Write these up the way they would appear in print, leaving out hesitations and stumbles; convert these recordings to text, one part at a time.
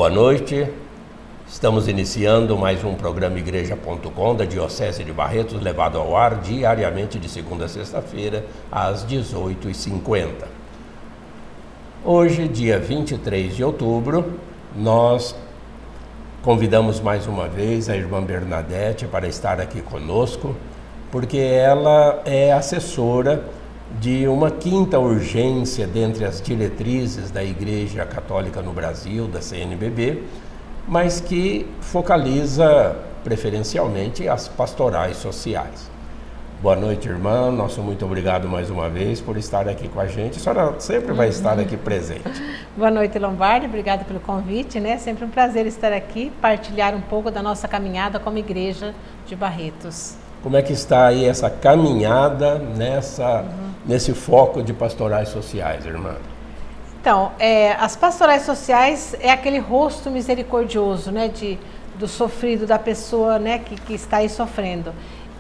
Boa noite, estamos iniciando mais um programa Igreja.com da Diocese de Barretos, levado ao ar diariamente de segunda a sexta-feira, às 18h50. Hoje, dia 23 de outubro, nós convidamos mais uma vez a irmã Bernadette para estar aqui conosco, porque ela é assessora de uma quinta urgência dentre as diretrizes da Igreja Católica no Brasil, da CNBB, mas que focaliza preferencialmente as pastorais sociais. Boa noite, irmã. Nosso muito obrigado mais uma vez por estar aqui com a gente. A senhora sempre vai estar aqui presente. Boa noite, Lombardi. Obrigada pelo convite, né? Sempre um prazer estar aqui, partilhar um pouco da nossa caminhada como Igreja de Barretos. Como é que está aí essa caminhada nesse foco de pastorais sociais, irmã? Então, as pastorais sociais é aquele rosto misericordioso, né, do sofrido, da pessoa, né, que está aí sofrendo.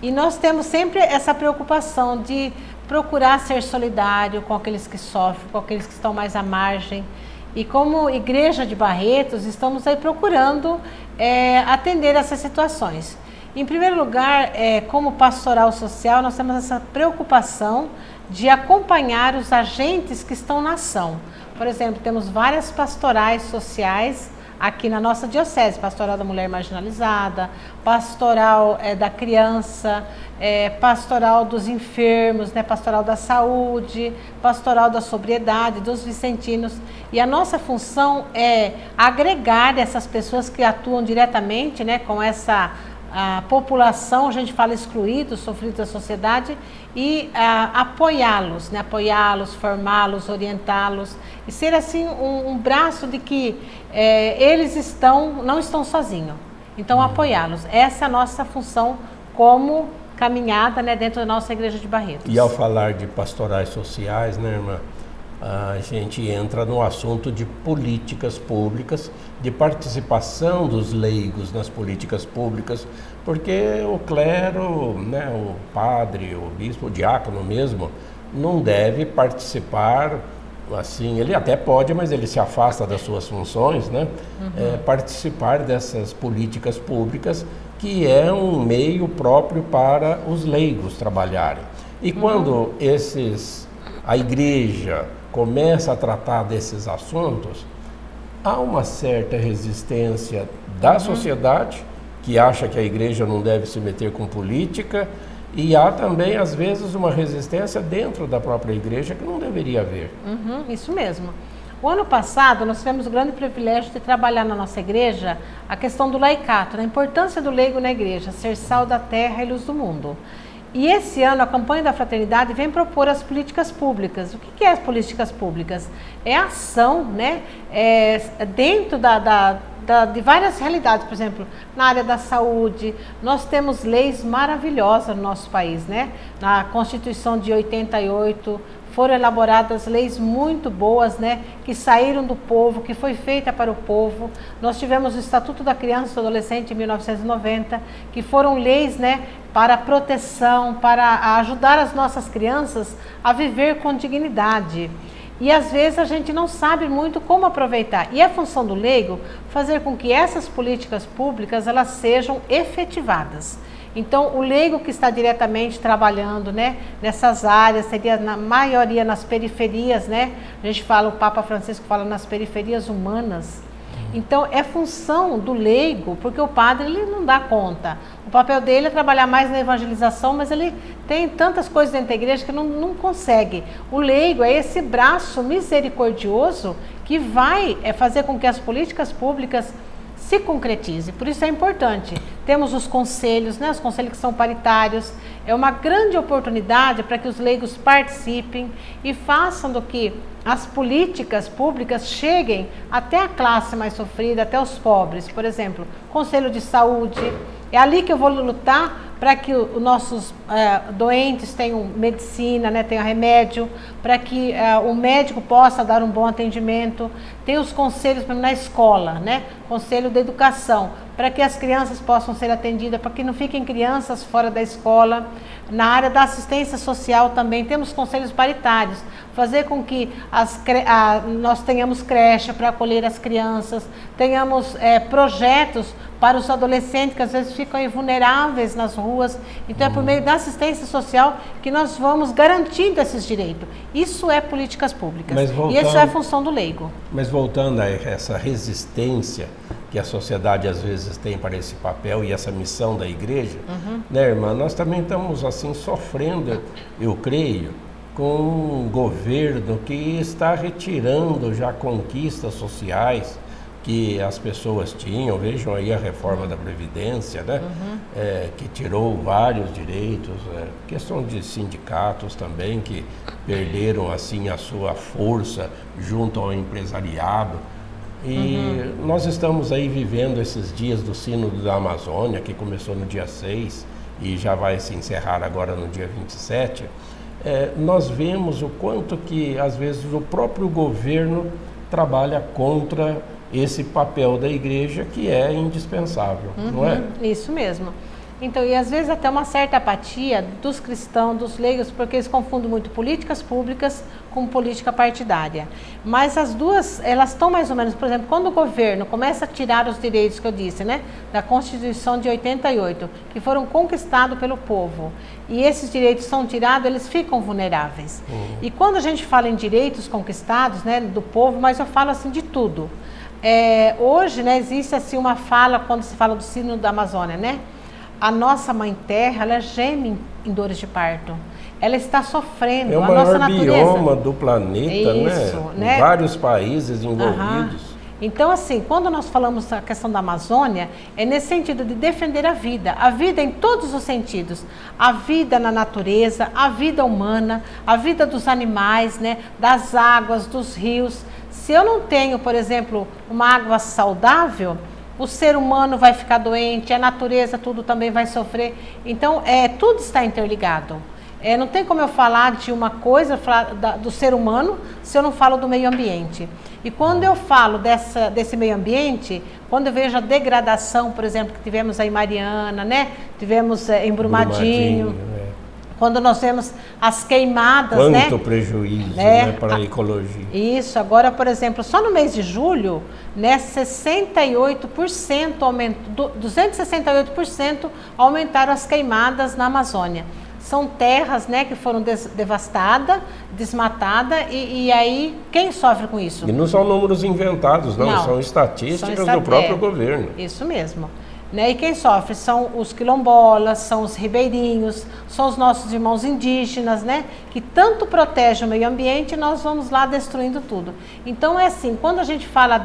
E nós temos sempre essa preocupação de procurar ser solidário com aqueles que sofrem, com aqueles que estão mais à margem. E como Igreja de Barretos, estamos aí procurando atender essas situações. Em primeiro lugar, como pastoral social, nós temos essa preocupação de acompanhar os agentes que estão na ação. Por exemplo, temos várias pastorais sociais aqui na nossa diocese, pastoral da mulher marginalizada, pastoral da criança, pastoral dos enfermos, né, pastoral da saúde, pastoral da sobriedade, dos vicentinos. E a nossa função é agregar essas pessoas que atuam diretamente, né, com essa a população, a gente fala excluídos, sofridos da sociedade, e apoiá-los, né? Apoiá-los, formá-los, orientá-los, e ser assim um braço de que eles não estão sozinhos, então apoiá-los. Essa é a nossa função como caminhada, né, dentro da nossa Igreja de Barretos. E ao falar de pastorais sociais, né, irmã, a gente entra no assunto de políticas públicas, de participação dos leigos nas políticas públicas, porque o clero, né, o padre, o bispo, o diácono mesmo, não deve participar, assim, ele até pode, mas ele se afasta das suas funções, né? Participar dessas políticas públicas, que é um meio próprio para os leigos trabalharem. E quando a igreja começa a tratar desses assuntos, há uma certa resistência da sociedade, que acha que a igreja não deve se meter com política, e há também, às vezes, uma resistência dentro da própria igreja que não deveria haver. Isso mesmo. O ano passado, nós tivemos o grande privilégio de trabalhar na nossa igreja a questão do laicato, a importância do leigo na igreja, ser sal da terra e luz do mundo. E esse ano a campanha da fraternidade vem propor as políticas públicas. O que é as políticas públicas? É a ação, né, dentro de várias realidades. Por exemplo, na área da saúde, nós temos leis maravilhosas no nosso país, né? Na Constituição de 88 foram elaboradas leis muito boas, né, que saíram do povo, que foi feita para o povo. Nós tivemos o Estatuto da Criança e do Adolescente em 1990, que foram leis, né, para proteção, para ajudar as nossas crianças a viver com dignidade. E às vezes a gente não sabe muito como aproveitar. E é função do leigo fazer com que essas políticas públicas elas sejam efetivadas. Então, o leigo que está diretamente trabalhando, né, nessas áreas, seria na maioria nas periferias, né? A gente fala, o Papa Francisco fala nas periferias humanas. Então, é função do leigo, porque o padre ele não dá conta. O papel dele é trabalhar mais na evangelização, mas ele tem tantas coisas dentro da igreja que não consegue. O leigo é esse braço misericordioso que vai fazer com que as políticas públicas se concretize. Por isso é importante. Temos os conselhos, né? Os conselhos que são paritários. É uma grande oportunidade para que os leigos participem e façam do que as políticas públicas cheguem até a classe mais sofrida, até os pobres. Por exemplo, Conselho de Saúde. É ali que eu vou lutar para que os nossos doentes tenham medicina, né, tenham remédio, para que o médico possa dar um bom atendimento. Tem os conselhos na escola, né, Conselho da Educação, para que as crianças possam ser atendidas, para que não fiquem crianças fora da escola. Na área da assistência social também temos conselhos paritários, fazer com que nós tenhamos creche para acolher as crianças, tenhamos projetos para os adolescentes que às vezes ficam vulneráveis nas ruas. Então é por meio da assistência social que nós vamos garantindo esses direitos. Isso é políticas públicas. E isso é a função do leigo. Mas voltando a essa resistência que a sociedade às vezes tem para esse papel e essa missão da igreja, né, irmã? Nós também estamos assim sofrendo, eu creio, com um governo que está retirando já conquistas sociais que as pessoas tinham. Vejam aí a reforma da Previdência, né? Que tirou vários direitos, questão de sindicatos também que perderam assim a sua força junto ao empresariado. E nós estamos aí vivendo esses dias do Sínodo da Amazônia, que começou no dia 6 e já vai se encerrar agora no dia 27. Nós vemos o quanto que às vezes o próprio governo trabalha contra esse papel da igreja, que é indispensável, não é? Isso mesmo. Então, e às vezes até uma certa apatia dos cristãos, dos leigos, porque eles confundem muito políticas públicas com política partidária. Mas as duas, elas estão mais ou menos, por exemplo, quando o governo começa a tirar os direitos que eu disse, né, da Constituição de 88, que foram conquistados pelo povo, e esses direitos são tirados, eles ficam vulneráveis. E quando a gente fala em direitos conquistados, né, do povo, mas eu falo assim de tudo. Hoje, né, existe assim uma fala, quando se fala do Sínodo da Amazônia, né? A nossa mãe terra, ela geme em dores de parto. Ela está sofrendo. É o maior bioma do planeta, né? Vários países envolvidos. Então, assim, quando nós falamos a questão da Amazônia, é nesse sentido de defender a vida em todos os sentidos. A vida na natureza, a vida humana, a vida dos animais, né? Das águas, dos rios. Se eu não tenho, por exemplo, uma água saudável, o ser humano vai ficar doente, a natureza, tudo também vai sofrer. Então, tudo está interligado. Não tem como eu falar de uma coisa, falar do ser humano, se eu não falo do meio ambiente. E quando eu falo desse meio ambiente, quando eu vejo a degradação, por exemplo, que tivemos aí em Mariana, né? Tivemos em Brumadinho. Quando nós vemos as queimadas, Quanto prejuízo, né, para a ecologia. Isso, agora, por exemplo, só no mês de julho, né, 68% aumentou, 268% aumentaram as queimadas na Amazônia. São terras, né, que foram devastadas, desmatadas, e aí quem sofre com isso? E não são números inventados, não são estatísticas do próprio governo. Isso mesmo. Né? E quem sofre são os quilombolas, são os ribeirinhos, são os nossos irmãos indígenas, né? Que tanto protegem o meio ambiente, nós vamos lá destruindo tudo. Então é assim, quando a gente fala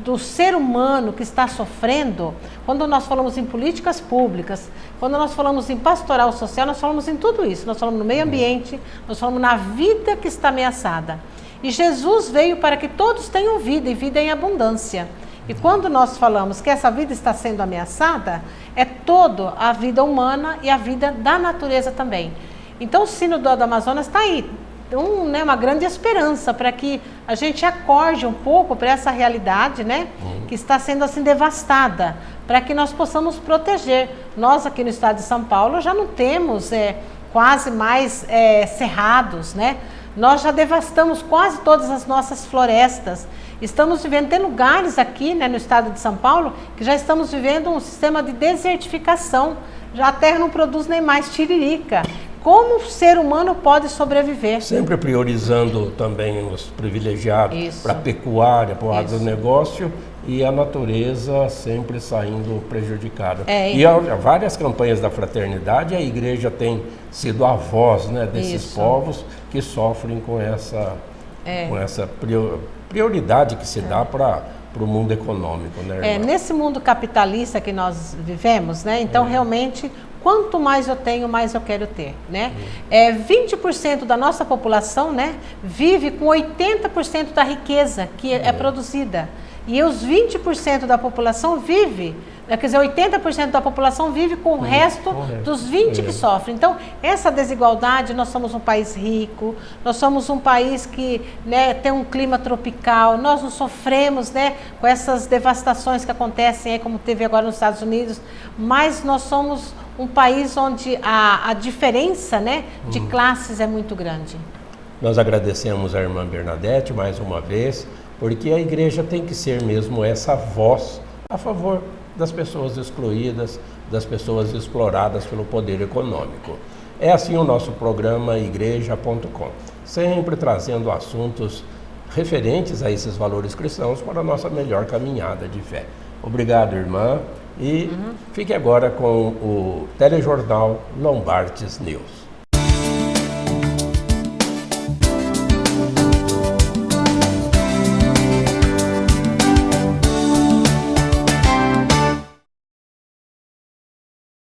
do ser humano que está sofrendo, quando nós falamos em políticas públicas, quando nós falamos em pastoral social, nós falamos em tudo isso. Nós falamos no meio ambiente, nós falamos na vida que está ameaçada. E Jesus veio para que todos tenham vida, e vida em abundância. E quando nós falamos que essa vida está sendo ameaçada, é toda a vida humana e a vida da natureza também. Então o Sínodo da Amazonas está aí, uma grande esperança para que a gente acorde um pouco para essa realidade, né, que está sendo assim devastada, para que nós possamos proteger. Nós aqui no estado de São Paulo já não temos quase mais cerrados, né? Nós já devastamos quase todas as nossas florestas. Estamos vivendo, tem lugares aqui, né, no estado de São Paulo, que já estamos vivendo um sistema de desertificação. Já a terra não produz nem mais tiririca. Como o ser humano pode sobreviver? Sempre priorizando também os privilegiados para a pecuária, para o agronegócio, e a natureza sempre saindo prejudicada. E há várias campanhas da fraternidade, a igreja tem sido a voz, né, desses povos que sofrem com essa prioridade que se dá para o mundo econômico, né, irmã? Nesse mundo capitalista que nós vivemos, né? Então realmente, quanto mais eu tenho, mais eu quero ter, né? 20% da nossa população, né, vive com 80% da riqueza que é produzida. E os 20% da população vive, quer dizer, 80% da população vive com o resto dos 20% que sofrem. Então, essa desigualdade, nós somos um país rico, nós somos um país que, né, tem um clima tropical, nós não sofremos, né, com essas devastações que acontecem, aí, como teve agora nos Estados Unidos, mas nós somos um país onde a diferença, né, de classes é muito grande. Nós agradecemos a irmã Bernadette mais uma vez, porque a igreja tem que ser mesmo essa voz a favor das pessoas excluídas, das pessoas exploradas pelo poder econômico. É assim o nosso programa Igreja.com, sempre trazendo assuntos referentes a esses valores cristãos para a nossa melhor caminhada de fé. Obrigado, irmã, e fique agora com o telejornal Lombardes News.